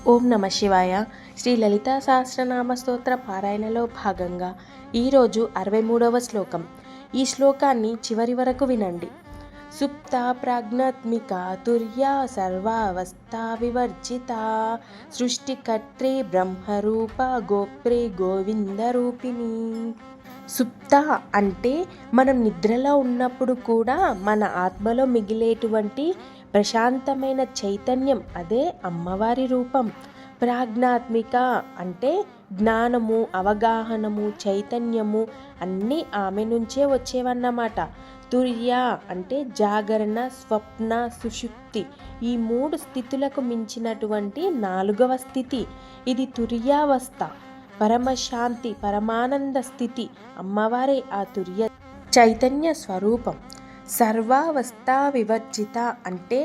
ఓం నమ శివాయ. శ్రీ లలితా సహస్రనామ స్తోత్ర పారాయణలో భాగంగా ఈరోజు 63వ శ్లోకం. ఈ శ్లోకాన్ని చివరి వరకు వినండి. సుప్త ప్రాజ్ఞాత్మిక తుర్యా సర్వావస్థా వివర్జిత సృష్టికర్త్రి బ్రహ్మరూప గోప్రే గోవిందరూపిణి. సుప్త అంటే మనం నిద్రలో ఉన్నప్పుడు కూడా మన ఆత్మలో మిగిలేటువంటి ప్రశాంతమైన చైతన్యం, అదే అమ్మవారి రూపం. ప్రాజ్ఞాత్మిక అంటే జ్ఞానము, అవగాహనము, చైతన్యము అన్నీ ఆమె నుంచే వచ్చేవన్నమాట. తుర్య అంటే జాగరణ, స్వప్న, సుషుప్తి, ఈ 3 స్థితులకు మించినటువంటి 4వ స్థితి. ఇది తుర్యావస్థ, పరమశాంతి, పరమానంద స్థితి. అమ్మవారే ఆ తుర్య చైతన్య స్వరూపం. సర్వావస్థా వివర్జిత అంటే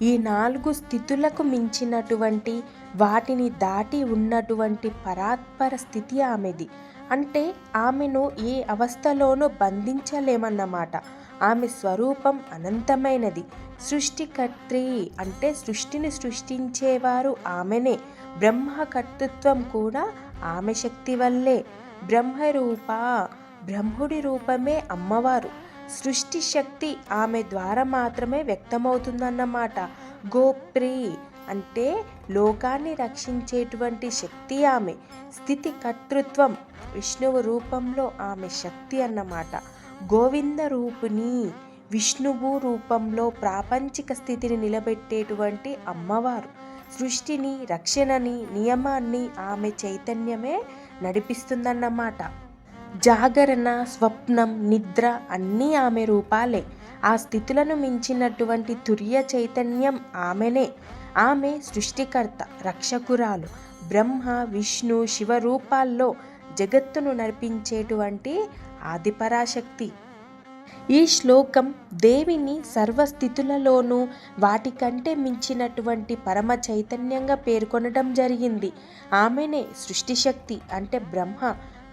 ఈ 4 స్థితులకు మించినటువంటి, వాటిని దాటి ఉన్నటువంటి పరాత్పర స్థితి ఆమెది. అంటే ఆమెను ఏ అవస్థలోనూ బంధించలేమన్నమాట. ఆమె స్వరూపం అనంతమైనది. సృష్టికర్త్రి అంటే సృష్టిని సృష్టించేవారు ఆమెనే. బ్రహ్మకర్తృత్వం కూడా ఆమె శక్తి వల్లే. బ్రహ్మరూప, బ్రహ్ముడి రూపమే అమ్మవారు. సృష్టి శక్తి ఆమె ద్వారా మాత్రమే వ్యక్తమవుతుందన్నమాట. గోప్రి అంటే లోకాన్ని రక్షించేటువంటి శక్తి ఆమె. స్థితి కర్తృత్వం విష్ణువు రూపంలో ఆమె శక్తి అన్నమాట. గోవింద రూపిణి, విష్ణువు రూపంలో ప్రాపంచిక స్థితిని నిలబెట్టేటువంటి అమ్మవారు. సృష్టిని, రక్షణని, నియమాన్ని ఆమె చైతన్యమే నడిపిస్తుందన్నమాట. జాగరణ, స్వప్నం, నిద్ర అన్నీ ఆమె రూపాలే. ఆ స్థితులను మించినటువంటి తుర్య చైతన్యం ఆమెనే. ఆమె సృష్టికర్త, రక్షకురాలు. బ్రహ్మ, విష్ణు, శివ రూపాల్లో జగత్తును నడిపించేటువంటి ఆదిపరాశక్తి. ఈ శ్లోకం దేవిని సర్వస్థితులలోనూ వాటికంటే మించినటువంటి పరమ చైతన్యంగా పేర్కొనడం జరిగింది. ఆమెనే సృష్టిశక్తి అంటే బ్రహ్మ,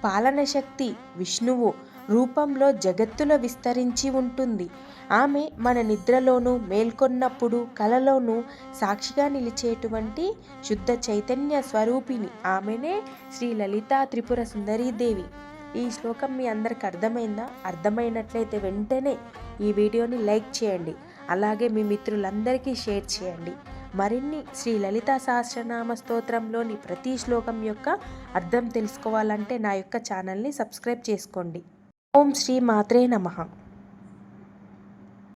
పాలన శక్తి విష్ణువు రూపంలో జగత్తులో విస్తరించి ఉంటుంది. ఆమె మన నిద్రలోనూ, మేల్కొన్నప్పుడు, కలలోనూ సాక్షిగా నిలిచేటువంటి శుద్ధ చైతన్య స్వరూపిణి. ఆమెనే శ్రీ లలితా త్రిపుర సుందరీదేవి. ఈ శ్లోకం మీ అందరికి అర్థమైందా? అర్థమైనట్లయితే వెంటనే ఈ వీడియోని లైక్ చేయండి. అలాగే మీ మిత్రులందరికీ షేర్ చేయండి. మరిన్ని శ్రీ లలితా సహస్రనామ స్తోత్రంలోని ప్రతి శ్లోకం యొక్క అర్థం తెలుసుకోవాలంటే నా యొక్క ఛానల్ని సబ్స్క్రైబ్ చేసుకోండి. ఓం శ్రీ మాత్రే నమః.